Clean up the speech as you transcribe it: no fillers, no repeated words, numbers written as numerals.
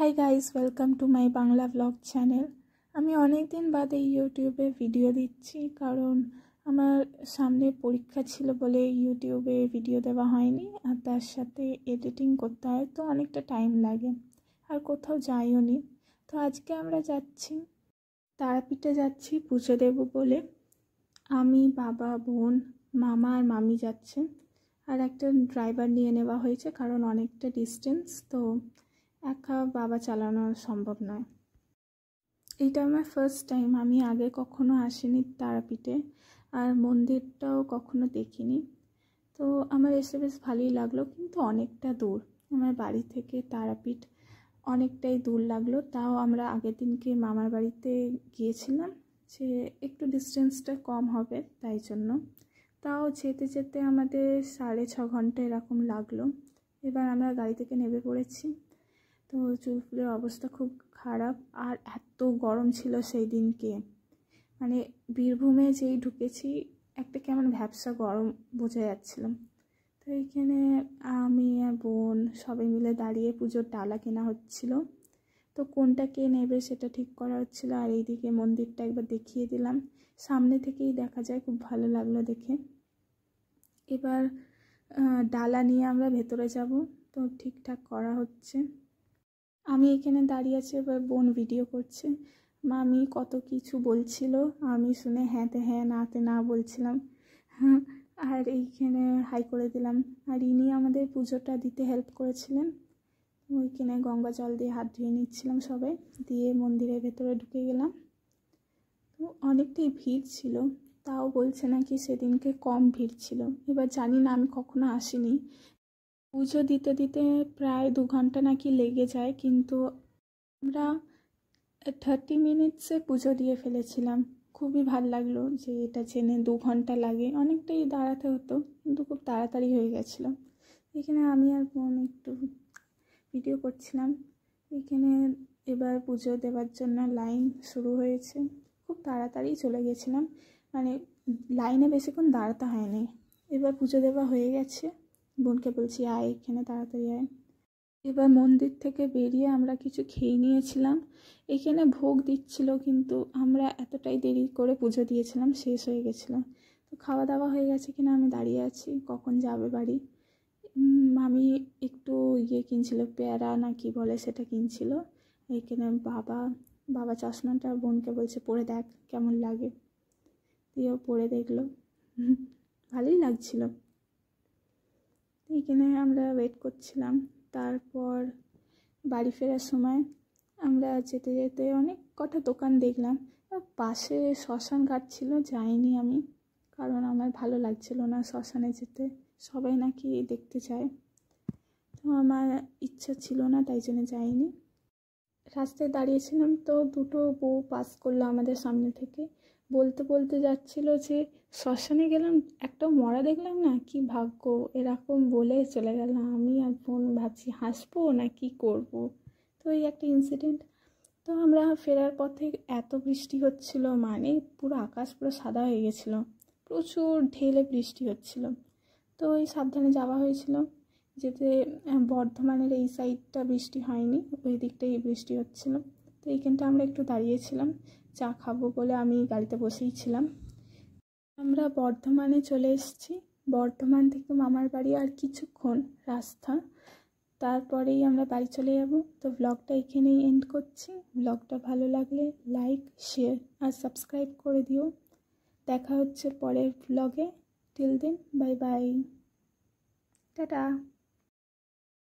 Hi guys, welcome to my Bangla blog channel. আমি অনেক দিন বাদে ইউটিউবে ভিডিও দিচ্ছি, কারণ আমার সামনে পরীক্ষা ছিল বলে ইউটিউবে ভিডিও দেওয়া হয়নি। আর তার সাথে এডিটিং করতে হয়, তো অনেকটা টাইম লাগে, আর কোথাও যাইও নি। তো আজকে আমরা যাচ্ছি, তারাপীঠে যাচ্ছি পুজো দেবো বলে। আমি, বাবা, বোন, মামা আর মামি যাচ্ছে, আর একটা ড্রাইভার নিয়ে নেওয়া হয়েছে কারণ অনেকটা ডিস্টেন্স, তো একা বাবা চালানো সম্ভব নয়। এটা আমার ফার্স্ট টাইম, আমি আগে কখনো আসিনি তারাপীঠে, আর মন্দিরটাও কখনো দেখিনি। তো আমার এসে বেশ ভালোই লাগলো, কিন্তু অনেকটা দূর। আমার বাড়ি থেকে তারাপীঠ অনেকটাই দূর লাগলো। তাও আমরা আগের দিনকে মামার বাড়িতে গিয়েছিলাম, যে একটু ডিস্টেন্সটা কম হবে তাই জন্য। তাও যেতে যেতে আমাদের 6.5 ঘন্টা এরকম লাগলো। এবার আমরা গাড়ি থেকে নেমে পড়েছি। তো চুল ফুলের অবস্থা খুব খারাপ, আর এত গরম ছিল সেই দিনকে, মানে বীরভূমে যেই ঢুকেছি একটা কেমন ভ্যাপসা গরম বোঝা যাচ্ছিল। তো এইখানে আমি আর বোন সবাই মিলে দাঁড়িয়ে পুজোর ডালা কেনা হচ্ছিল। তো কোনটা কে নেবে সেটা ঠিক করা হচ্ছিল। আর এইদিকে মন্দিরটা একবার দেখিয়ে দিলাম, সামনে থেকেই দেখা যায়, খুব ভালো লাগলো দেখে। এবার ডালা নিয়ে আমরা ভেতরে যাব, তো ঠিকঠাক করা হচ্ছে। আমি এখানে দাঁড়িয়ে আছি, এবার বোন ভিডিও করছে। মামি কত কিছু বলছিল, আমি শুনে হ্যাঁতে হ্যাঁ নাতে না বলছিলাম। আর এইখানে হাই করে দিলাম। আর ইনি আমাদের পুজোটা দিতে হেল্প করেছিলেন। ওইখানে গঙ্গা জল দিয়ে হাত ধুয়ে নিচ্ছিলাম সবাই, দিয়ে মন্দিরের ভেতরে ঢুকে গেলাম। তো অনেকটাই ভিড় ছিল, তাও বলছে নাকি সেদিনকে কম ভিড় ছিল। এবার জানি না, আমি কখনো আসিনি। পুজো দিতে দিতে প্রায় 2 ঘন্টা নাকি লেগে যায়, কিন্তু আমরা 30 মিনিটসে পুজো দিয়ে ফেলেছিলাম। খুবই ভালো লাগলো যে এটা জেনে 2 ঘন্টা লাগে, অনেকটাই দাঁড়াতে হতো, কিন্তু খুব তাড়াতাড়ি হয়ে গেছিলো। এখানে আমি আর বোন একটু ভিডিও করছিলাম। এখানে এবার পুজো দেওয়ার জন্য লাইন শুরু হয়েছে। খুব তাড়াতাড়ি চলে গেছিলাম, মানে লাইনে বেশিক্ষণ দাঁড়াতে হয়নি। এবার পুজো দেওয়া হয়ে গেছে, বোনকে বলছি আয় এখানে তাড়াতাড়ি আয়। এবার মন্দির থেকে বেরিয়ে আমরা কিছু খেয়ে নিয়েছিলাম। এখানে ভোগ দিচ্ছিল, কিন্তু আমরা এতটাই দেরি করে পুজো দিয়েছিলাম, শেষ হয়ে গেছিলো। তো খাওয়া দাওয়া হয়ে গেছে কিনা আমি দাঁড়িয়ে আছি, কখন যাবে বাড়ি। মামি একটু কিনছিল, পেয়ারা না কি বলে সেটা কিনছিল। এইখানে বাবা চশমাটা বোনকে বলছে পরে দেখ কেমন লাগে, দিয়েও পরে দেখলো, ভালোই লাগছিল। এইখানে আমরা ওয়েট করছিলাম। তারপর বাড়ি ফেরার সময় আমরা যেতে যেতে অনেক কটা দোকান দেখলাম। পাশে শ্মশান ঘাট ছিল, যাইনি আমি, কারণ আমার ভালো লাগছিল না শ্মশানে যেতে, সবাই নাকি দেখতে চায়, তো আমার ইচ্ছা ছিল না, তাই জন্য যাইনি। রাস্তায় দাঁড়িয়েছিলাম, তো 2টো বউ পাস করলো আমাদের সামনে থেকে, বলতে বলতে যাচ্ছিল যে শ্মশানে গেলাম, একটা মরা দেখলাম না, কি ভাগ্য, এরকম বলে চলে গেলাম। আমি আর বোন ভাবছি হাসবো না কি করব। তো এই একটা ইনসিডেন্ট। তো আমরা ফেরার পথে এত বৃষ্টি হচ্ছিল, মানে পুরো আকাশ পুরো সাদা হয়ে গেছিলো, প্রচুর ঢেলে বৃষ্টি হচ্ছিল। তো ওই সাবধানে যাওয়া হয়েছিল, যেতে বর্ধমানের এই সাইডটা বৃষ্টি হয়নি, ওই দিকটাই বৃষ্টি হচ্ছিল। তো এইখানটা আমরা একটু দাঁড়িয়েছিলাম, চা খাবো বলে আমি গাড়িতে বসেই ছিলাম। আমরা বর্ধমানে চলে এসেছি। বর্ধমান থেকে মামার বাড়ি আর কিছুক্ষণ রাস্তা, তারপরেই আমরা বাড়ি চলে যাব। তো ব্লগটা এখানেই এন্ড করছি। ব্লগটা ভালো লাগলে লাইক, শেয়ার আর সাবস্ক্রাইব করে দিও। দেখা হচ্ছে পরের ব্লগে। Till then, bye bye, tata.